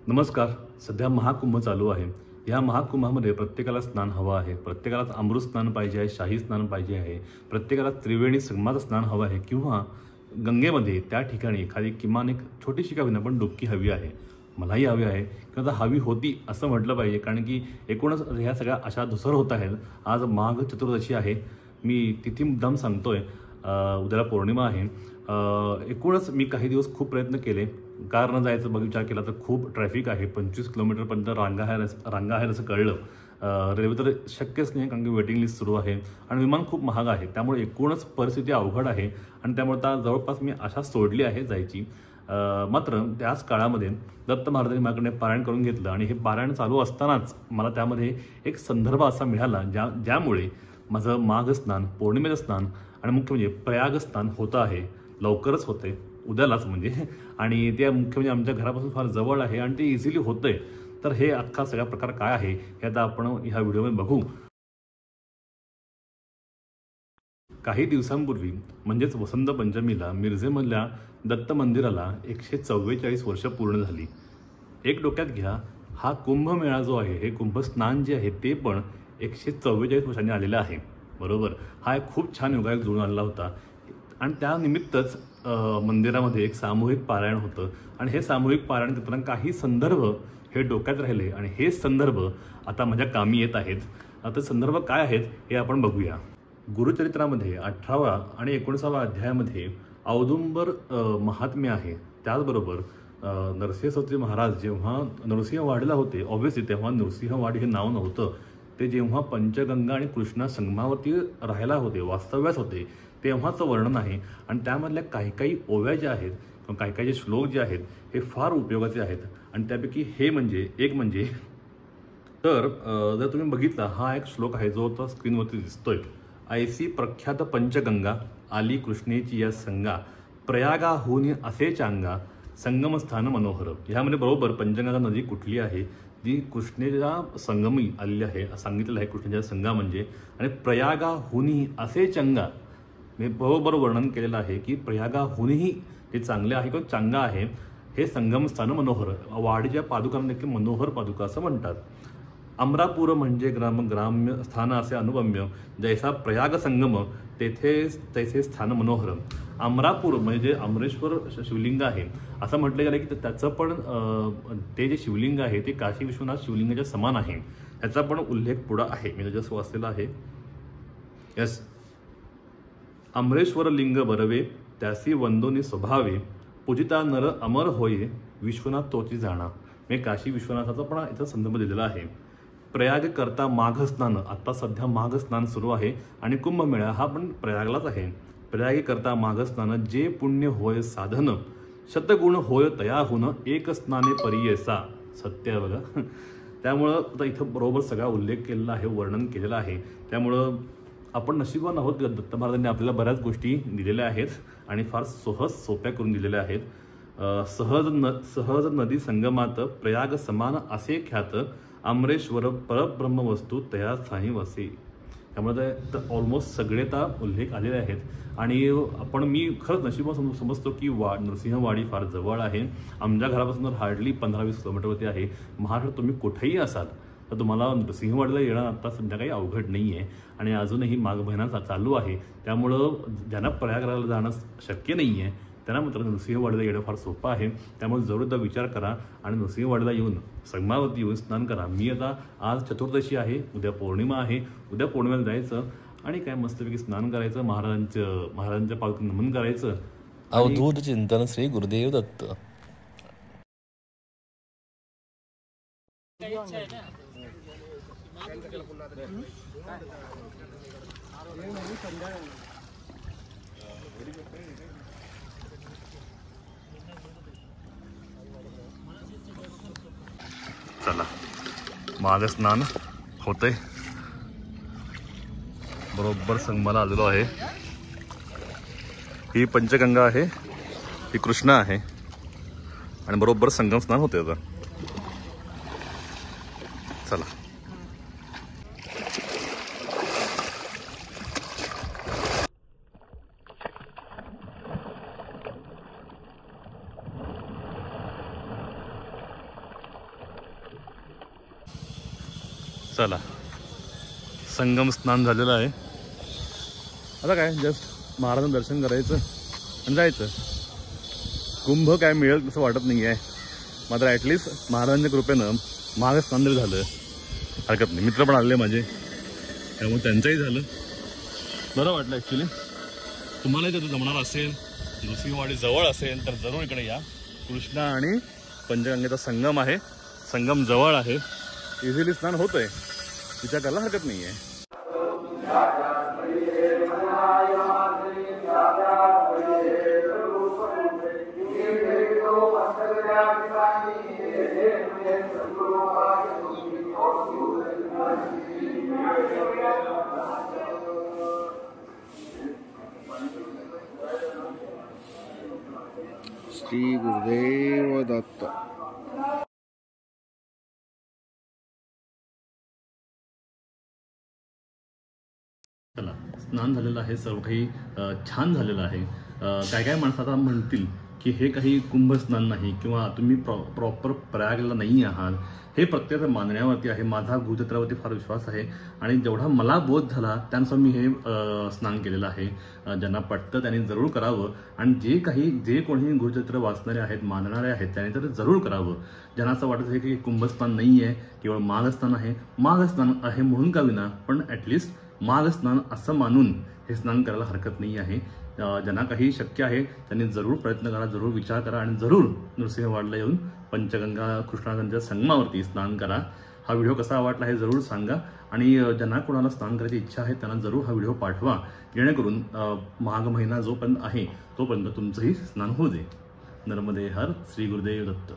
नमस्कार. सध्या महाकुंभ चालू आहे. या महाकुंभामध्ये प्रत्येकाला स्नान हवं आहे. प्रत्येकाला अमृत स्नान पाहिजे आहे, शाही स्नान पाहिजे आहे. प्रत्येकाला त्रिवेणी संगमाचं स्नान हवं आहे किंवा गंगेमध्ये त्या ठिकाणी एखादी किमान एक छोटीशी का होईना पण डुबकी हवी आहे. मलाही हवी आहे किंवा हवी होती असं म्हटलं पाहिजे, कारण की एकूणच ह्या सगळ्या अशा धुसर होत आहेत. आज माघ चतुर्दशी आहे. मी तिथी मुद्दाम सांगतोय. उद्याला पौर्णिमा आहे. एकूणच मी काही दिवस खूप प्रयत्न केले. कार न जायचं बघ विचार केला तर खूप ट्रॅफिक आहे. 25 किलोमीटरपर्यंत रांगा आहेत असं कळलं. रेल्वे तर शक्यच नाही, कारण की वेटिंग लिस्ट सुरू आहे आणि विमान खूप महाग आहे. त्यामुळे एकूणच परिस्थिती अवघड आहे आणि त्यामुळे आता जवळपास मी आशा सोडली आहे जायची. मात्र त्याच काळामध्ये दत्त महाराजांनी माझ्याकडे पारायण करून घेतलं आणि हे पारायण चालू असतानाच मला त्यामध्ये एक संदर्भ असा मिळाला ज्यामुळे माझं माघ स्नान, पौर्णिमेचं स्नान आणि मुख्य म्हणजे प्रयाग स्नान होतं आहे. लवकरच होते, उद्यालाच म्हणजे. आणि ते मुख्य म्हणजे आमच्या घरापासून फार जवळ आहे आणि ते इझिली होतंय. तर हे अख्खा सगळा प्रकार काय आहे हे आता आपण ह्या व्हिडिओमध्ये बघू. काही दिवसांपूर्वी म्हणजेच वसंत पंचमीला मिरजेमधल्या दत्त मंदिराला 144 वर्ष पूर्ण झाली. एक डोक्यात घ्या, हा कुंभमेळा जो आहे, हे कुंभ स्नान जे आहे ते पण 144 वर्षांनी आलेलं आहे. बरोबर. हा एक खूप छान योगायोग जुळून आलेला होता आणि त्यानिमित्तच मंदिरामध्ये एक सामूहिक पारायण होतं आणि हे सामूहिक पारायण करताना काही संदर्भ हे डोक्यात राहिले आणि हे संदर्भ आता माझ्या कामी येत आहेत. आता संदर्भ काय आहेत हे आपण बघूया. गुरुचरित्रामध्ये 18 आणि 19 अध्यायामध्ये औदुंबर महात्म्य आहे. त्याचबरोबर नरसिंहस्रोत्री महाराज जेव्हा नरसिंहवाडीला होते, ऑब्व्हियसली तेव्हा नरसिंहवाडी हे नाव नव्हतं. ते जेव्हा पंचगंगा आणि कृष्णा संगमावरती राहायला होते, वास्तव्यास होते, तेव्हाचं वर्णन आहे. आणि त्यामधल्या काही काही ओव्या ज्या आहेत किंवा काही काही जे श्लोक जे आहेत हे फार उपयोगाचे आहेत. आणि त्यापैकी हे म्हणजे तर जर तुम्ही बघितला, हा एक श्लोक आहे जो आता स्क्रीनवरती दिसतोय. ऐसी प्रख्यात पंचगंगा आली कृष्णेची या संगा, प्रयागाहून असे चांगा, संगमस्थान मनोहर. ह्यामध्ये बरोबर पंचगंगा नदी कुठली आहे, जी कृष्णेच्या संगमी आलेली आहे, सांगितलेलं आहे कृष्णेच्या संगा म्हणजे. आणि प्रयागाहूनही असे चंगा, मी बरोबर वर्णन केलेलं आहे की प्रयागाहूनही हे चांगले आहे किंवा चांगा आहे हे संगमस्थान मनोहर. वाडीच्या पादुकांना देखील मनोहर पादुका असं म्हणतात. अमरापूर म्हणजे ग्राम्य स्थान असे अनुपम्य, जैसा प्रयाग संगम तेथे तैसे स्थान मनोहर. अमरापूर म्हणजे अमरेश्वर शिवलिंग आहे असं म्हटलं गेलं की त्याचं पण ते जे शिवलिंग आहे ते काशी विश्वनाथ शिवलिंगाच्या समान आहे. याचा पण उल्लेख पुढं आहे, मी जसं वाचलेला आहे. यस. अमरेश्वर लिंग बरवे, त्यासी वंदोनी स्वभावे, पूजिता नर अमर होये, विश्वनाथ तोची जाणा. मी काशी विश्वनाथाचा पण इथं संदर्भ दिलेला आहे. प्रयाग करता माघ स्नान, आता सध्या माघ स्नान सुरू आहे आणि कुंभमेळा हा पण प्रयागलाच आहे. प्रयागी करता माघ स्नान, जे पुण्य होय साधन, शतगुण होय तयाहून, एक स्नाने परियेसा. सत्य आहे बघा. त्यामुळं आता इथं बरोबर सगळा उल्लेख केलेला आहे, वर्णन केलेलं आहे. त्यामुळं आपण नशीबवान आहोत. दत्त महाराजांनी आपल्याला बऱ्याच गोष्टी दिलेल्या आहेत आणि फार सोप्या करून दिलेल्या आहेत. सहज नदी संगमात, प्रयाग समान असे ख्यात, अमरेश्वर परब्रह्म वस्तू तया स्थानी वसे. त्यामुळे ऑलमोस्ट सगळे आता उल्लेख आलेले आहेत. आणि मी खरंच नशिबात समजतो की नरसिंहवाडी फार जवळ आहे. आमच्या घरापासून हार्डली 15-20 किलोमीटरवरती आहे. महाराष्ट्रात तुम्ही कुठेही असाल तर तुम्हाला नरसिंहवाडीला येणं आता सध्या काही अवघड नाही आहे. आणि अजूनही माघ महिना चालू आहे. त्यामुळं ज्यांना प्रयागराजला जाणं शक्य नाही आहे त्यांना मात्र नरसिंहवाडीला येणं फार सोपं आहे. त्यामुळे जरूर विचार करा आणि नरसिंहवाडीला येऊन संगमावरती येऊन स्नान करा. मी आता आज चतुर्दशी आहे, उद्या पौर्णिमा आहे. उद्या पौर्णिमेला जायचं आणि काय मस्तपैकी स्नान करायचं, महाराजांच्या पालखीत नमन करायचं. अवधूत चिंतन श्री गुरुदेव दत्त. चला, माझं स्नान होतंय. बरोबर संगमाला आलेलो आहे. ही पंचगंगा आहे, ही कृष्णा आहे आणि बरोबर संगम स्नान होते आता. चला. चला, संगम स्नान झालेलं आहे. आता काय जस्ट महाराजांचं दर्शन करायचं आणि जायचं. कुंभ काय मिळेल तसं वाटत नाही आहे, मात्र ॲटलिस्ट महाराजांच्या कृपेनं महाग स्नान जरी झालं हरकत नाही. मित्र पण आले माझे, त्यामुळे त्यांचंही झालं, बरं वाटलं. ॲक्च्युली तुम्हालाही जर जमणार असेल, नृसिंहवाडी जवळ असेल तर जरूर इकडे या. कृष्णा आणि पंचगंगेचा संगम आहे, संगम जवळ आहे, इझिली स्नान होतंय, विचार करायला हरकत नाही आहे. श्री गुरुदेव दत्त. चला, स्नान झालेलं आहे, सर्व काही छान झालेलं आहे. काय काय माणसं आता म्हणतील की हे काही कुंभ स्नान नाही किंवा तुम्ही प्रॉपर प्रयागला नाही आहात. हे प्रत्येक मानण्यावरती आहे. माझा गुरुचक्रावरती फार विश्वास आहे आणि जेवढा मला बोध झाला त्यानुसार मी हे स्नान केलेलं आहे. ज्यांना पटतं त्यांनी जरूर करावं आणि जे कोणी गुरुचक्र वाचणारे आहेत, मानणारे आहेत, त्यांनी तर जरूर करावं. ज्यांना असं वाटत आहे की कुंभस्नान नाही आहे, केवळ माघ स्नान आहे, माघ स्नान आहे म्हणून का विना, पण ॲटलिस्ट माघ स्नान असं मानून हे स्नान करायला हरकत नाही आहे. ज्यांना काही शक्य आहे त्यांनी जरूर प्रयत्न करा, जरूर विचार करा आणि जरूर नृसिंहवाडीला येऊन पंचगंगा कृष्णानंदच्या संगमावरती स्नान करा. हा व्हिडिओ कसा वाटला हे जरूर सांगा आणि ज्यांना कोणाला स्नान करायची इच्छा आहे त्यांना जरूर हा व्हिडिओ पाठवा, जेणेकरून माघ महिना जोपर्यंत आहे तोपर्यंत तुमचंही स्नान होऊ दे. नर्मदे हर. श्री गुरुदेव दत्त.